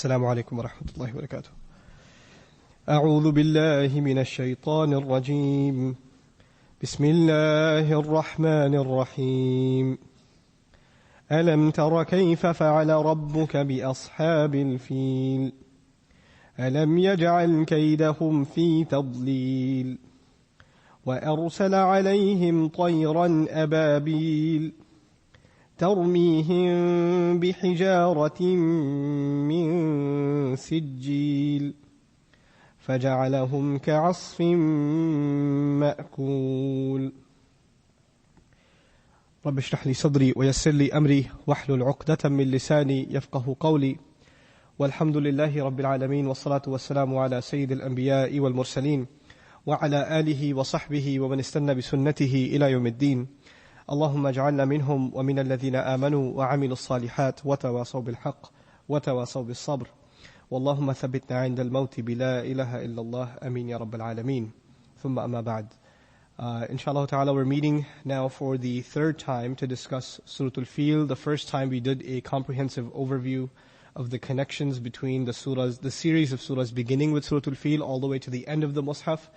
السلام عليكم ورحمة الله وبركاته. أعوذ بالله من الشيطان الرجيم. بسم الله الرحمن الرحيم. ألم تر كيف فعل ربك بأصحاب الفيل ألم يجعل كيدهم في تضليل وأرسل عليهم طيرا أبابيل ترميهم بحجارة من سجيل فجعلهم كعصف مأكول. رب اشرح لي صدري ويسر لي أمري واحلل عقدة من لساني يفقه قولي. والحمد لله رب العالمين والصلاة والسلام على سيد الأنبياء والمرسلين وعلى آله وصحبه ومن استنى بسنته إلى يوم الدين. اللهم اجعلنا منهم ومن الذين آمنوا وعملوا الصالحات وتواصوا بالحق وتواصوا بالصبر. واللهم ثبتنا عند الموت بلا إله إلا الله أمين يا رب العالمين. ثم أما بعد. Inshallah ta'ala, we're meeting now for the third time to discuss Surat al-FIIL. The first time we did a comprehensive overview of the connections between the surahs, the series of surahs beginning with Surat al-FIIL all the way to the end of the Mus'haf.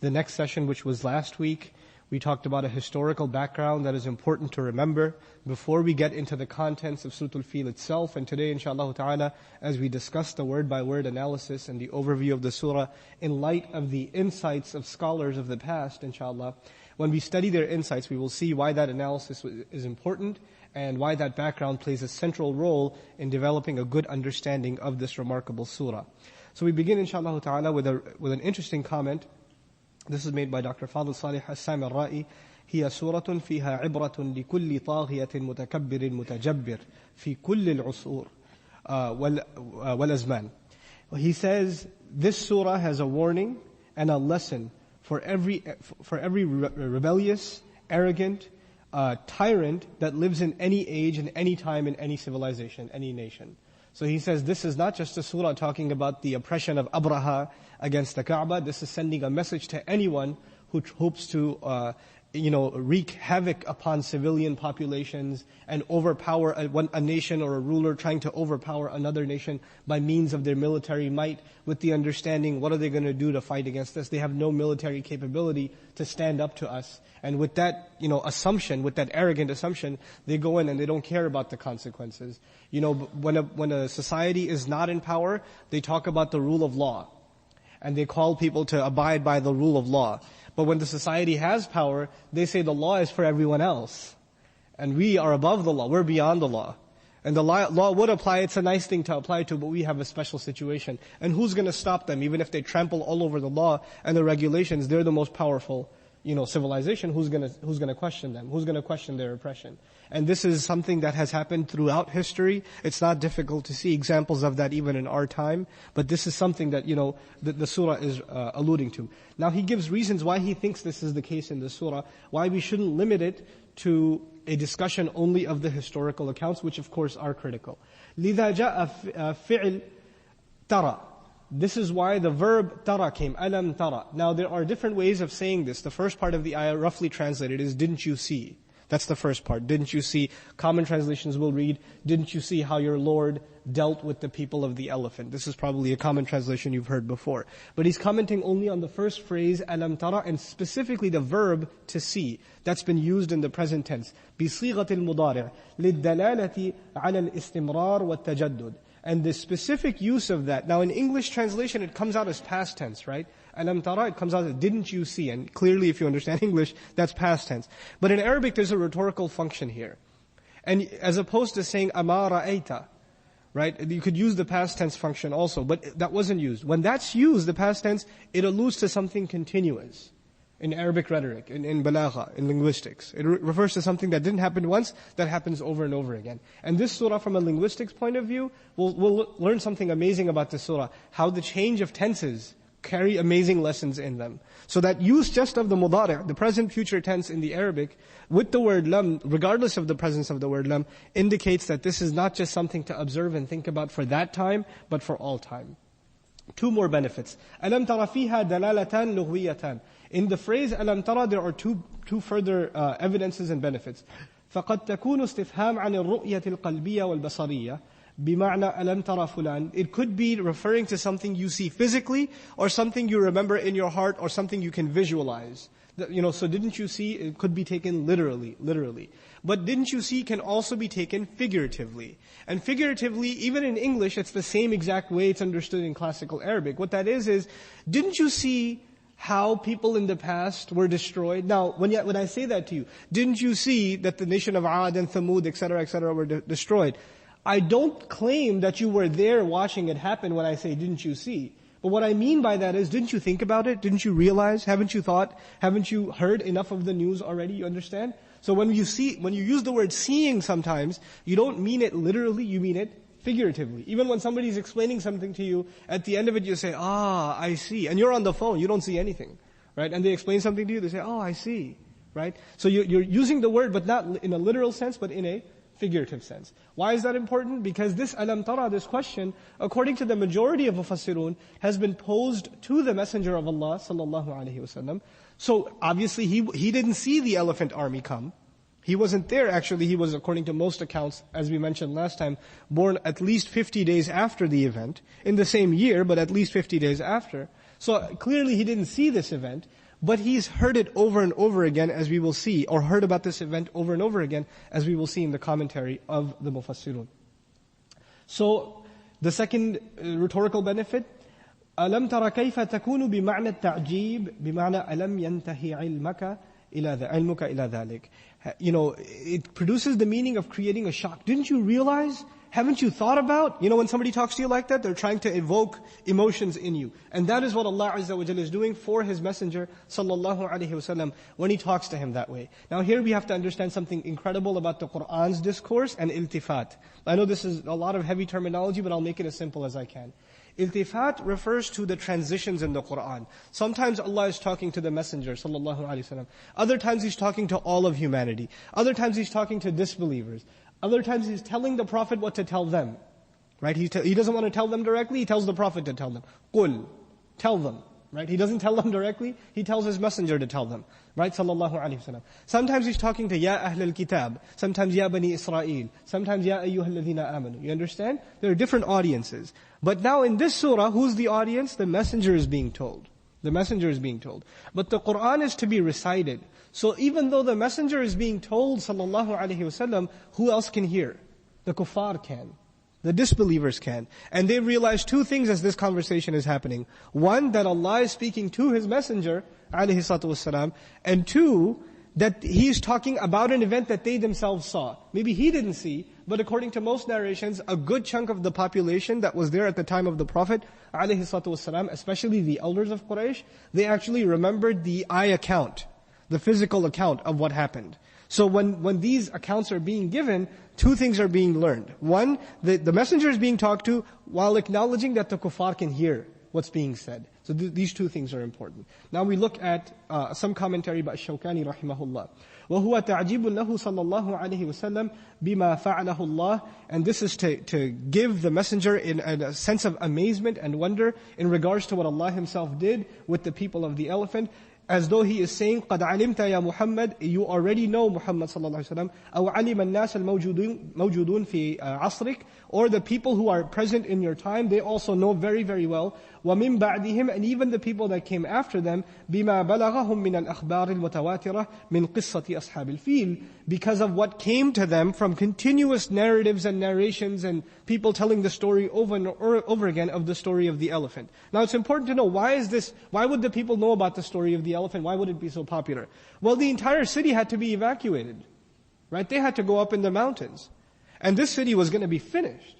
The next session, which was last week, we talked about a historical background that is important to remember before we get into the contents of Surat al-FIIL itself. And today, inshallah ta'ala, as we discuss the word-by-word analysis and the overview of the surah in light of the insights of scholars of the past, inshallah, when we study their insights, we will see why that analysis is important and why that background plays a central role in developing a good understanding of this remarkable surah. So we begin, inshallah ta'ala, with an interesting comment. This is made by Dr. Fadl Salih As-Sami Al-Ra'i. هي سورة فيها عبرة لكل طاغية متكبر متجبر في كل العصور والأزمان. He says, this surah has a warning and a lesson for every rebellious, arrogant, tyrant that lives in any age, in any time, in any civilization, any nation. So he says this is not just a surah talking about the oppression of Abraha against the Kaaba. This is sending a message to anyone who hopes to wreak havoc upon civilian populations and overpower a nation or a ruler trying to overpower another nation by means of their military might, with the understanding, what are they going to do to fight against us? They have no military capability to stand up to us. And with that, assumption, with that arrogant assumption, they go in and they don't care about the consequences. When a society is not in power, they talk about the rule of law. And they call people to abide by the rule of law. But when the society has power, they say the law is for everyone else. And we are above the law, we're beyond the law. And the law would apply, it's a nice thing to apply to, but we have a special situation. And who's going to stop them? Even if they trample all over the law and the regulations, they're the most powerful civilization. Who's going to question them? Who's going to question their oppression? And this is something that has happened throughout history. It's not difficult to see examples of that even in our time. But this is something that, the surah is alluding to. Now he gives reasons why he thinks this is the case in the surah, why we shouldn't limit it to a discussion only of the historical accounts, which of course are critical. لِذَا جَاءَ فِعِلْ تَرَى. This is why the verb tara came, alam tara. Now there are different ways of saying this. The first part of the ayah, roughly translated, is didn't you see? That's the first part. Didn't you see? Common translations will read, didn't you see how your Lord dealt with the people of the elephant? This is probably a common translation you've heard before. But he's commenting only on the first phrase, alam tara, and specifically the verb to see. That's been used in the present tense. بِصِيغَةِ الْمُضَارِعِ لِلدَّلَالَةِ عَلَى الْإِسْتِمْرَارِ وَالتَّجَدُّدِ. And the specific use of that, now in English translation it comes out as past tense, right? Alam tara, it comes out as didn't you see? And clearly if you understand English, that's past tense. But in Arabic there's a rhetorical function here. And as opposed to saying ama ra'ayta, right? You could use the past tense function also, but that wasn't used. When that's used, the past tense, it alludes to something continuous. In Arabic rhetoric, in balagha, in linguistics. It refers to something that didn't happen once, that happens over and over again. And this surah, from a linguistics point of view, we'll learn something amazing about this surah. How the change of tenses carry amazing lessons in them. So that use just of the mudari', the present future tense in the Arabic, with the word lam, regardless of the presence of the word lam, indicates that this is not just something to observe and think about for that time, but for all time. Two more benefits. أَلَمْ تَرَ فِيهَا دَلَالَتان لُغْوِيَّتان. In the phrase أَلَمْ تَرَ, there are two further evidences and benefits. فَقَدْ تَكُونُ اسْتِفْهَامٌ عَنِ الرُّؤْيَةِ الْقَلْبِيَّةِ وَالْبَصَرِيَّةِ بِمَعْنَى أَلَمْ تَرَ فُلَانٍ. It could be referring to something you see physically, or something you remember in your heart, or something you can visualize. So didn't you see, it could be taken literally. But didn't you see can also be taken figuratively. And figuratively, even in English, it's the same exact way it's understood in classical Arabic. What that is, didn't you see how people in the past were destroyed? Now, when I say that to you, didn't you see that the nation of Ad and Thamud, etc., were destroyed? I don't claim that you were there watching it happen when I say, didn't you see? But what I mean by that is, didn't you think about it? Didn't you realize? Haven't you thought? Haven't you heard enough of the news already? You understand? So when you use the word seeing sometimes, you don't mean it literally, you mean it figuratively. Even when somebody's explaining something to you, at the end of it you say, I see. And you're on the phone, you don't see anything. Right? And they explain something to you, they say, I see. Right? So you're using the word, but not in a literal sense, but in a figurative sense. Why is that important? Because this alam tara, this question, according to the majority of mufassirun, has been posed to the Messenger of Allah sallallahu alaihi wasallam. So obviously he didn't see the elephant army come. He wasn't there. Actually, he was, according to most accounts, as we mentioned last time, born at least 50 days after the event, in the same year, but at least 50 days after. So clearly he didn't see this event. But he's heard it over and over again, as we will see, or heard about this event over and over again, as we will see in the commentary of the Mufassirun. So, the second rhetorical benefit, أَلَمْ تَرَ كَيْفَ تَكُونُ بِمَعْنَى التَّعْجِيبِ بِمَعْنَى أَلَمْ يَنْتَهِ عِلْمُكَ إِلَى ذَلِكَ. It produces the meaning of creating a shock. Didn't you realize? Haven't you thought about? When somebody talks to you like that, they're trying to evoke emotions in you. And that is what Allah Azza wa Jalla is doing for His Messenger sallallahu alaihi wasallam when He talks to him that way. Now here we have to understand something incredible about the Qur'an's discourse and iltifat. I know this is a lot of heavy terminology, but I'll make it as simple as I can. Iltifat refers to the transitions in the Qur'an. Sometimes Allah is talking to the Messenger sallallahu alaihi wasallam. Other times He's talking to all of humanity. Other times He's talking to disbelievers. Other times He's telling the Prophet what to tell them. Right? He doesn't want to tell them directly, He tells the Prophet to tell them. Qul, tell them. Right? He doesn't tell them directly, He tells His Messenger to tell them. Right? Sallallahu alaihi wasallam. Sometimes He's talking to Ya Ahl al-Kitab. Sometimes Ya Bani Israel. Sometimes Ya Ayyuhal ladhina amanu. You understand? There are different audiences. But now in this surah, who's the audience? The Messenger is being told. The Messenger is being told. But the Qur'an is to be recited. So even though the Messenger is being told, sallallahu alaihi wasallam, who else can hear? The kuffar can. The disbelievers can. And they realize two things as this conversation is happening. One, that Allah is speaking to His Messenger, alayhi salatu wasalam. And two, that He's talking about an event that they themselves saw. Maybe He didn't see, but according to most narrations, a good chunk of the population that was there at the time of the Prophet, alayhi salatu wasalam, especially the elders of Quraysh, they actually remembered the eye account, the physical account of what happened. So when these accounts are being given, two things are being learned. One, the messenger is being talked to while acknowledging that the kuffar can hear what's being said. So these two things are important. Now we look at some commentary by Shawkani rahimahullah. وَهُوَ تَعْجِيبٌ لَهُ صَلَّى اللَّهُ عَلَيْهِ وَسَلَّمْ بِمَا فَعَلَهُ اللَّهِ. And this is to give the messenger in a sense of amazement and wonder in regards to what Allah Himself did with the people of the elephant. As though He is saying, قَدْ عَلِمْتَ يَا Muhammad, you already know Muhammad sallallahu alaihi wasallam, أَوْ عَلِمَ النَّاسَ الْمَوْجُودُونَ فِي عَصْرِكَ, or the people who are present in your time, they also know very, very well. وَمِن بَعْدِهِمْ, and even the people that came after them, بِمَا بَلَغَهُم مِّنَ الْأَخْبَارِ الْمُتَوَاتِرَةِ مِنْ قِصَّةِ أَصْحَابِ الْفِيلِ, because of what came to them from continuous narratives and narrations and people telling the story over and over again of the story of the elephant. Now it's important to know, why would the people know about the story of the elephant? Why would it be so popular? Well, the entire city had to be evacuated. Right? They had to go up in the mountains. And this city was going to be finished.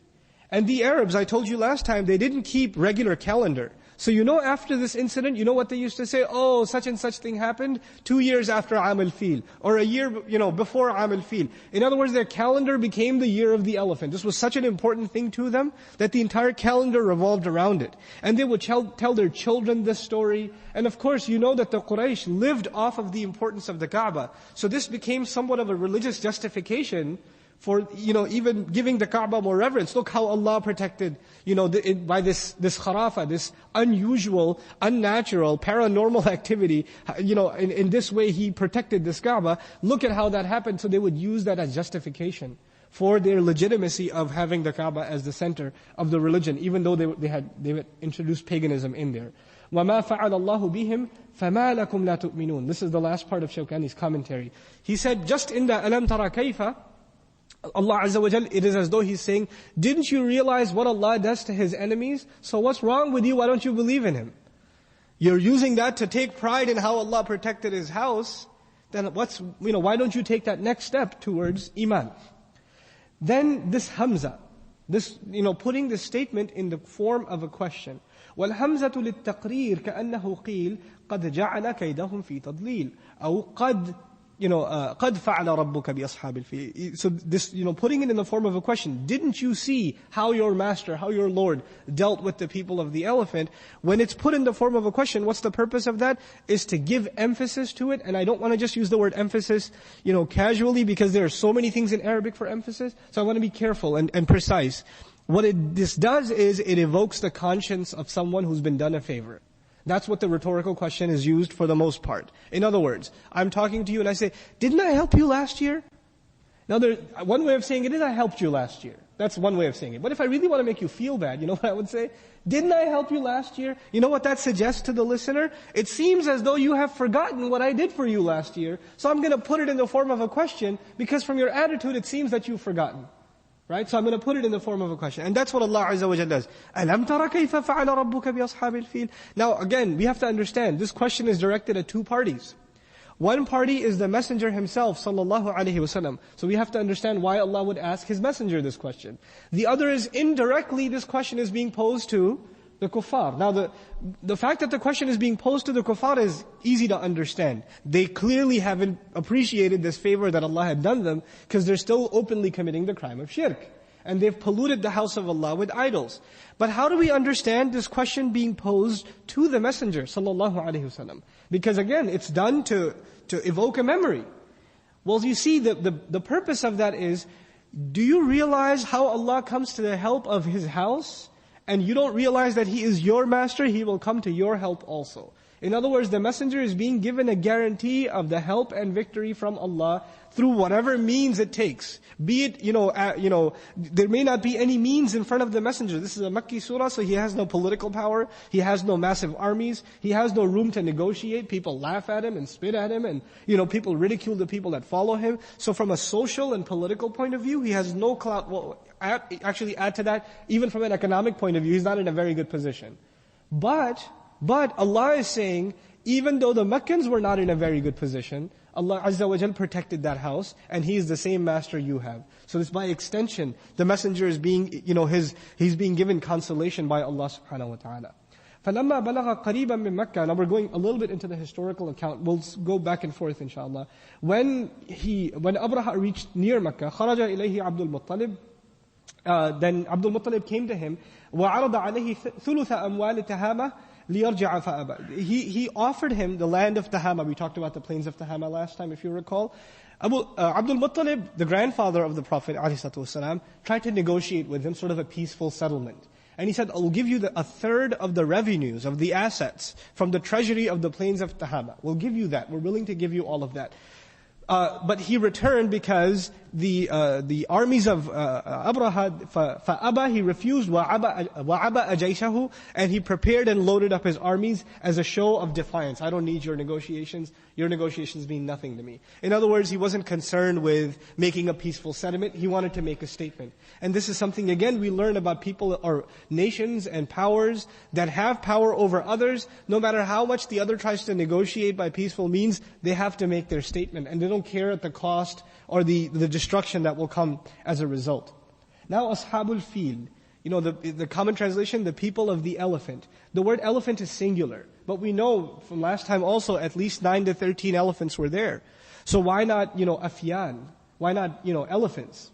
And the Arabs, I told you last time, they didn't keep regular calendar. So after this incident, you know what they used to say? Oh, such and such thing happened 2 years after Am al-Fil. Or a year, before Am al-Fil. In other words, their calendar became the year of the elephant. This was such an important thing to them that the entire calendar revolved around it. And they would tell their children this story. And of course, you know that the Quraysh lived off of the importance of the Kaaba. So this became somewhat of a religious justification for, even giving the Kaaba more reverence. Look how Allah protected, by this kharafa, this unusual, unnatural, paranormal activity, in this way He protected this Kaaba. Look at how that happened. So they would use that as justification for their legitimacy of having the Kaaba as the center of the religion, even though they had introduced paganism in there. وَمَا فَعَلَ اللَّهُ بِهِمْ فَمَا لَكُمْ لَا تُؤْمِنُونَ. This is the last part of Shawkani's commentary. He said, just in the أَلَمْ تَرَ كَيْفَ, Allah Azza wa Jal, it is as though He's saying, didn't you realize what Allah does to His enemies? So what's wrong with you? Why don't you believe in Him? You're using that to take pride in how Allah protected His house. Then why don't you take that next step towards Iman? Then this Hamza, putting this statement in the form of a question. وَالْهَمْزَةُ لِلتَّقْرِيرِ كَأَنَّهُ قِيلْ قَدْ جَعَلَ كَيْدَهُمْ فِي تَضْلِيلٍ أو قَدْ فَعَلَ رَبُّكَ بِأَصْحَابِ الْفِيلِ. So this, putting it in the form of a question. Didn't you see how your master, how your Lord dealt with the people of the elephant? When it's put in the form of a question, what's the purpose of that? Is to give emphasis to it. And I don't want to just use the word emphasis, casually, because there are so many things in Arabic for emphasis. So I want to be careful and precise. What this does is it evokes the conscience of someone who's been done a favor. That's what the rhetorical question is used for the most part. In other words, I'm talking to you and I say, didn't I help you last year? Now, one way of saying it is, I helped you last year. That's one way of saying it. But if I really want to make you feel bad, you know what I would say? Didn't I help you last year? You know what that suggests to the listener? It seems as though you have forgotten what I did for you last year. So I'm going to put it in the form of a question, because from your attitude it seems that you've forgotten. Right? So I'm going to put it in the form of a question. And that's what Allah Azza wa Jalla does. أَلَمْ تَرَ كَيْفَ فَعَلَ رَبُّكَ بِأَصْحَابِ الْفِيلِ. Now again, we have to understand, this question is directed at two parties. One party is the messenger himself, sallallahu alaihi wasallam. So we have to understand why Allah would ask His messenger this question. The other is, indirectly, this question is being posed to the kuffar. Now the fact that the question is being posed to the kuffar is easy to understand. They clearly haven't appreciated this favor that Allah had done them, because they're still openly committing the crime of shirk. And they've polluted the house of Allah with idols. But how do we understand this question being posed to the messenger, sallallahu alaihi wasallam? Because again, it's done to evoke a memory. Well, you see, the purpose of that is, do you realize how Allah comes to the help of His house? And you don't realize that He is your master, He will come to your help also. In other words, the messenger is being given a guarantee of the help and victory from Allah through whatever means it takes. Be it, there may not be any means in front of the messenger. This is a Makki surah, so he has no political power. He has no massive armies. He has no room to negotiate. People laugh at him and spit at him, and, people ridicule the people that follow him. So from a social and political point of view, he has no clout. Well, actually add to that, even from an economic point of view, he's not in a very good position. But Allah is saying, even though the Meccans were not in a very good position, Allah Azza wa Jal protected that house, and He is the same master you have. So this, by extension, the messenger is being, he's being given consolation by Allah subhanahu wa ta'ala. فَلَمَّا بَلَغَ قَرِيبًا مِّن مَكَّةَ. Now we're going a little bit into the historical account. We'll go back and forth, inshallah. When Abraha reached near Mecca, خَرَجَ إِلَيْهِ عَبْدُ الْمُطَّلِبِ. Then Abdul Muttalib came to him, وَعَرَضَ عَلَيْهِ ثُلُثَ أَمْوَالِ تَهَامَةَ لِيَرْجِعَ فَأَبَى. He offered him the land of Tahama. We talked about the plains of Tahama last time, if you recall. Abdul Muttalib, the grandfather of the Prophet ﷺ, tried to negotiate with him sort of a peaceful settlement. And he said, I'll give you a third of the revenues, of the assets, from the treasury of the plains of Tahama. We'll give you that. We're willing to give you all of that. But he returned because the armies of Abraha, فَأَبَى, he refused, وَعَبَأَ جَيْشَهُ, and he prepared and loaded up his armies as a show of defiance. I don't need your negotiations. Your negotiations mean nothing to me. In other words, he wasn't concerned with making a peaceful settlement. He wanted to make a statement. And this is something, again, we learn about people or nations and powers that have power over others. No matter how much the other tries to negotiate by peaceful means, they have to make their statement. And they don't care at the cost or the destruction that will come as a result. Now, Ashabul Fil, the common translation, the people of the elephant. The word elephant is singular, but we know from last time also at least 9 to 13 elephants were there. So why not, afyan? Why not, elephants?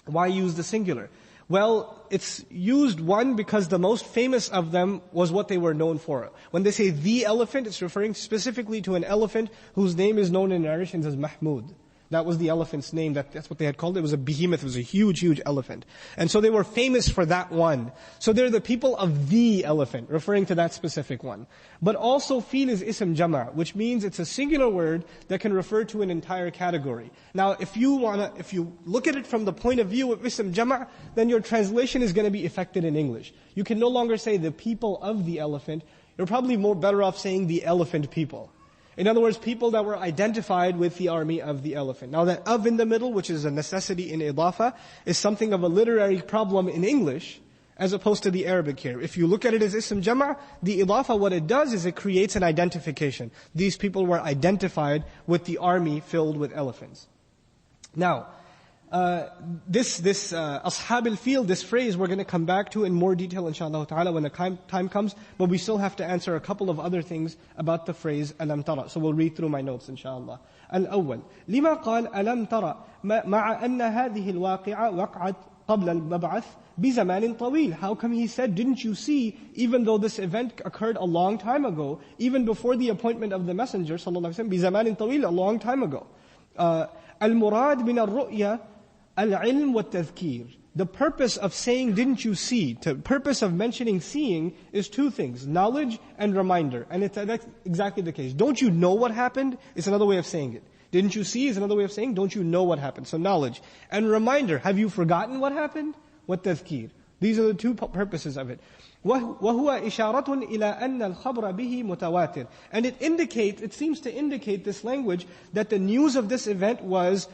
Why use the singular? Well, it's used, one, because the most famous of them was what they were known for. When they say the elephant, it's referring specifically to an elephant whose name is known in narrations as Mahmud. That was the elephant's name. That's what they had called it. It was a behemoth. It was a huge, huge elephant. And so they were famous for that one. So they're the people of the elephant, referring to that specific one. But also FIIL is ism jama', which means it's a singular word that can refer to an entire category. Now, if you look at it from the point of view of ism jama', then your translation is going to be affected in English. You can no longer say the people of the elephant. You're probably more better off saying the elephant people. In other words, people that were identified with the army of the elephant. Now that of in the middle, which is a necessity in idafa, is something of a literary problem in English, as opposed to the Arabic here. If you look at it as ism jama', the idafa, what it does is it creates an identification. These people were identified with the army filled with elephants. Now, this ashab al-fil, this phrase, we're going to come back to in more detail inshaAllah ta'ala when the time comes, but we still have to answer a couple of other things about the phrase alam tara. So we'll read through my notes inshaAllah. Al-awwal, لما قال alam tara مع أن هذه الواقعة وقعت قبل المبعث بزمان طويل. How come he said, didn't you see, even though this event occurred a long time ago, even before the appointment of the Messenger sallallahu alaihi wasallam, بزمان طويل, a long time ago. المراد من الرؤيا al-ilm wa tadhkir. The purpose of saying, didn't you see? The purpose of mentioning seeing is two things, knowledge and reminder. And that's exactly the case. Don't you know what happened? It's another way of saying it. Didn't you see is another way of saying, don't you know what happened? So knowledge. And reminder, have you forgotten what happened? Wa tadhkir. These are the two purposes of it. وَهُوَ إِشَارَةٌ إِلَىٰ أَنَّ الْخَبْرَ بِهِ مُتَوَاتِرٌ. And it seems to indicate, this language, that the news of this event was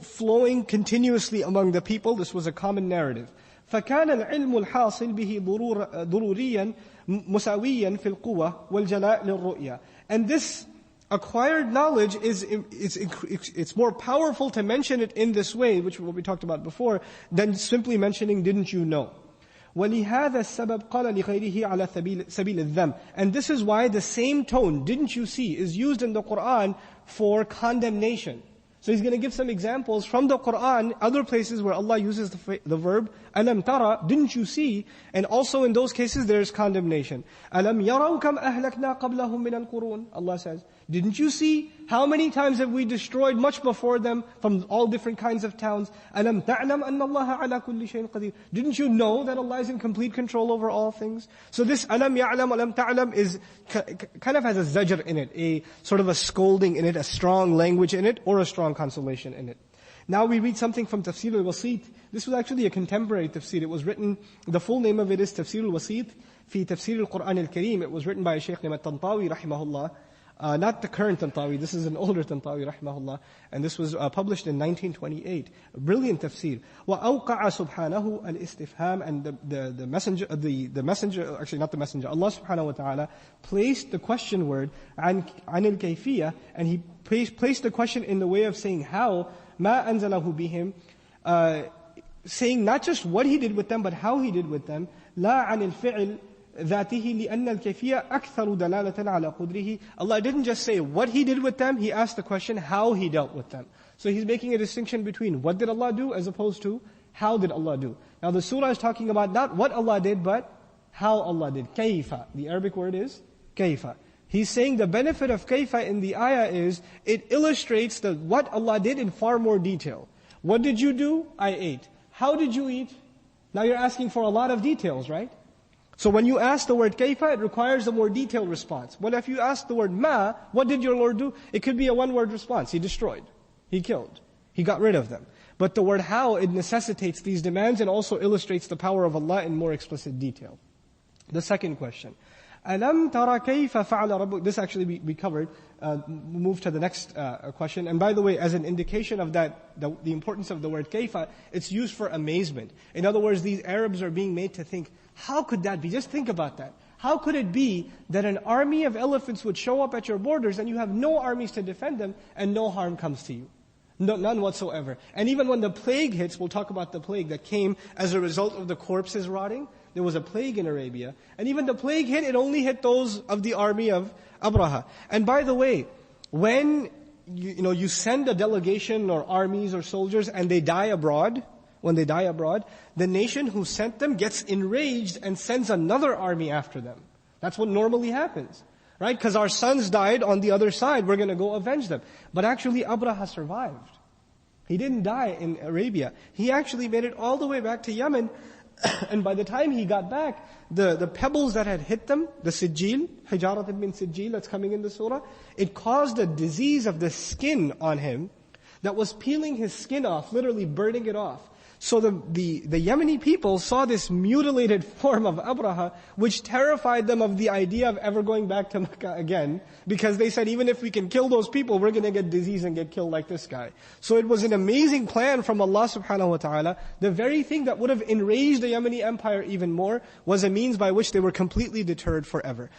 flowing continuously among the people. This was a common narrative. فَكَانَ الْعِلْمُ الْحَاصِلْ بِهِ ضُرُورِيًا مُسَاوِيًا فِي الْقُوَّةِ وَالْجَلَاءِ لِلرُّؤْيَا. And this acquired knowledge it's more powerful to mention it in this way, which what we talked about before, than simply mentioning, didn't you know? وَلِهَذَا السَّبَبْ قَالَ لِغَيْرِهِ عَلَى سَبِيلِ الذَّمِّ. And this is why the same tone, didn't you see, is used in the Qur'an for condemnation. So he's going to give some examples from the Qur'an, other places where Allah uses the verb, alam tara, didn't you see? And also in those cases there's condemnation. Alam yaraw kam ahlakna qablahum min al-qurun. Allah says, didn't you see how many times have we destroyed much before them from all different kinds of towns? Alam ta'lam anna Allah ala kulli shay'in qadir. Didn't you know that Allah is in complete control over all things? So this alam ya'lam, alam ta'lam is kind of has a zajr in it, a sort of a scolding in it, a strong language in it, or a strong consolation in it. Now we read something from Tafseer al-Wasit. This was actually a contemporary tafsir. It was written, the full name of it is Tafseer al-Wasit fi Tafseer al-Quran al-Kareem. It was written by a Shaykh named Tantawi rahimahullah. Not the current Tantawi, this is an older Tantawi rahimahullah. And this was published in 1928. A brilliant tafsir. وَأَوْقَعَ سُبْحَانَهُ الْإِسْتِفْهَامِ. And the messenger, actually not the messenger, Allah subhanahu wa ta'ala placed the question word عَنِ الْكَيْفِيَّةِ, and He placed the question in the way of saying how, مَا أَنزَلَهُ بِهِمْ, saying not just what He did with them, but how He did with them. لَا عَنِ الْفِعْلِ ذاته لأن الكيفية أكثر دلالة على قدره. Allah didn't just say what He did with them, He asked the question how He dealt with them. So He's making a distinction between what did Allah do as opposed to how did Allah do. Now the surah is talking about not what Allah did, but how Allah did. Kayfa. The Arabic word is kayfa. He's saying the benefit of kayfa in the ayah is it illustrates what Allah did in far more detail. What did you do? I ate. How did you eat? Now you're asking for a lot of details, right? So when you ask the word kayfa, it requires a more detailed response. But if you ask the word ma, what did your Lord do? It could be a one-word response. He destroyed. He killed. He got rid of them. But the word how, it necessitates these demands and also illustrates the power of Allah in more explicit detail. The second question. Alam tara kayfa fa'ala rabbuk. This actually we covered. Move to the next question. And by the way, as an indication of that, the importance of the word kayfa, it's used for amazement. In other words, these Arabs are being made to think, how could that be? Just think about that. How could it be that an army of elephants would show up at your borders and you have no armies to defend them and no harm comes to you? No, none whatsoever. And even when the plague hits, we'll talk about the plague that came as a result of the corpses rotting. There was a plague in Arabia. And even the plague hit, it only hit those of the army of Abraha. And by the way, when you send a delegation or armies or soldiers and they die abroad, when they die abroad, the nation who sent them gets enraged and sends another army after them. That's what normally happens. Right? Because our sons died on the other side, we're going to go avenge them. But actually Abraha survived. He didn't die in Arabia. He actually made it all the way back to Yemen. And by the time he got back, the pebbles that had hit them, the sijil, hijarat min sijil that's coming in the surah, it caused a disease of the skin on him that was peeling his skin off, literally burning it off. So the Yemeni people saw this mutilated form of Abraha, which terrified them of the idea of ever going back to Mecca again, because they said, even if we can kill those people, we're going to get disease and get killed like this guy. So it was an amazing plan from Allah subhanahu wa ta'ala. The very thing that would have enraged the Yemeni empire even more was a means by which they were completely deterred forever.